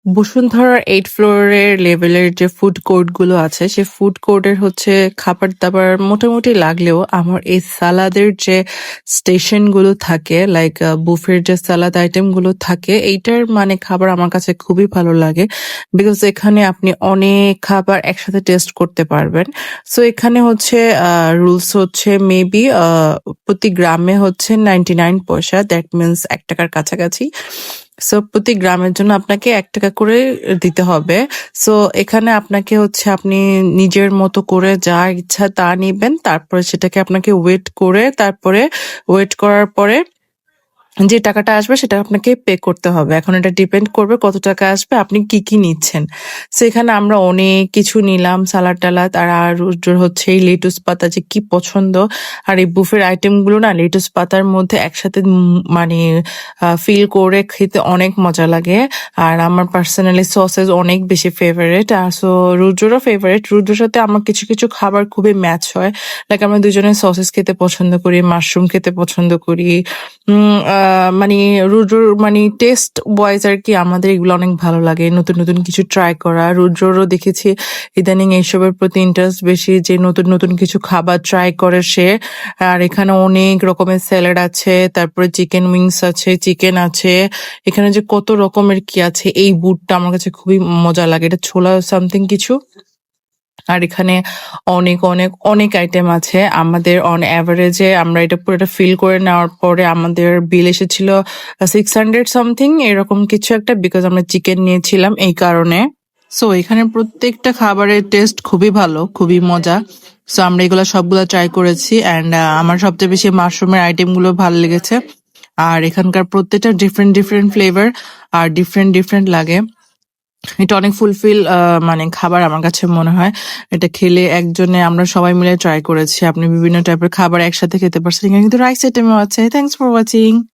বসুন্ধরার 8 ফ্লোরের লেভেলের যে ফুড কোর্ট গুলো আছে, সে ফুড কোর্টের হচ্ছে খাবার-দাবার মোটামুটি লাগলেও আমার এই সালাদের যে স্টেশন গুলো থাকে, লাইক বুফের যে সালাদ আইটেম গুলো থাকে, এইটার মানে খাবার আমার কাছে খুবই ভালো লাগে। বিকজ এখানে আপনি অনেক খাবার একসাথে টেস্ট করতে পারবেন। সো এখানে হচ্ছে রুলস হচ্ছে মেবি প্রতি গ্রামে হচ্ছে 99 পয়সা, দ্যাট মিনস ৳1 কাছাকাছি। সো প্রতি গ্রামের জন্য আপনাকে ৳1 করে দিতে হবে। সো এখানে আপনাকে হচ্ছে আপনি নিজের মতো করে যা ইচ্ছা তা নিবেন। তারপরে সেটাকে আপনাকে ওয়েট করার পরে যে টাকাটা আসবে সেটা আপনাকে পে করতে হবে। এখন এটা ডিপেন্ড করবে কত টাকা আসবে, আপনি কি কি নিচ্ছেন। সো এখানে আমরা অনেক কিছু নিলাম, সালাদ-টালাদ। আর রুদ্রর হচ্ছে এই লেটুস পাতা যে কি পছন্দ। আর এই বুফের আইটেম গুলো না লেটুস পাতার মধ্যে একসাথে মানে ফিল করে খেতে অনেক মজা লাগে। আর আমার পার্সোনালি সসেস অনেক বেশি ফেভারিট। আর সো রুদ্ররও ফেভারিট। রুদ্রর সাথে আমার কিছু কিছু খাবার খুবই ম্যাচ হয়। লাইক আমরা দুজনে সসেস খেতে পছন্দ করি, মাশরুম খেতে পছন্দ করি। মানে রুদ্রর মানে টেস্ট ওয়াইজ আর কি আমাদের এগুলো অনেক ভালো লাগে, নতুন নতুন কিছু ট্রাই করা। রুদ্ররও দেখেছি ইদানিং এইসবের প্রতি ইন্টারেস্ট বেশি, যে নতুন নতুন কিছু খাবার ট্রাই করে সে। আর এখানে অনেক রকমের স্যালাড আছে, তারপরে চিকেন উইংস আছে, চিকেন আছে। এখানে যে কত রকমের কি আছে, এই বুটটা আমার কাছে খুবই মজা লাগে, এটা ছোলা সামথিং কিছু। আর এখানে অনেক অনেক অনেক আইটেম আছে। আমাদের অন অ্যাভারেজে আমরা এটা পুরোটা ফিল করে নেওয়ার পরে আমাদের বিল এসেছিল 600 সামথিং এরকম কিছু একটা, বিকজ আমরা চিকেন নিয়েছিলাম এই কারণে। সো এখানে প্রত্যেকটা খাবারের টেস্ট খুবই ভালো, খুবই মজা। সো আমরা এগুলো সবগুলো ট্রাই করেছি অ্যান্ড আমার সবচেয়ে বেশি মাশরুমের আইটেম গুলো ভালো লেগেছে। আর এখানকার প্রত্যেকটা ডিফারেন্ট ডিফারেন্ট ফ্লেভার আর ডিফারেন্ট ডিফারেন্ট লাগে। এটা অনেক ফুলফিল মানে খাবার আমার কাছে মনে হয়। এটা খেলে একজনে আমরা সবাই মিলে ট্রাই করেছি। আপনি বিভিন্ন টাইপের খাবার একসাথে খেতে পারছেন। এখানে কিন্তু রাইস আইটেমও আছে। Thanks for watching.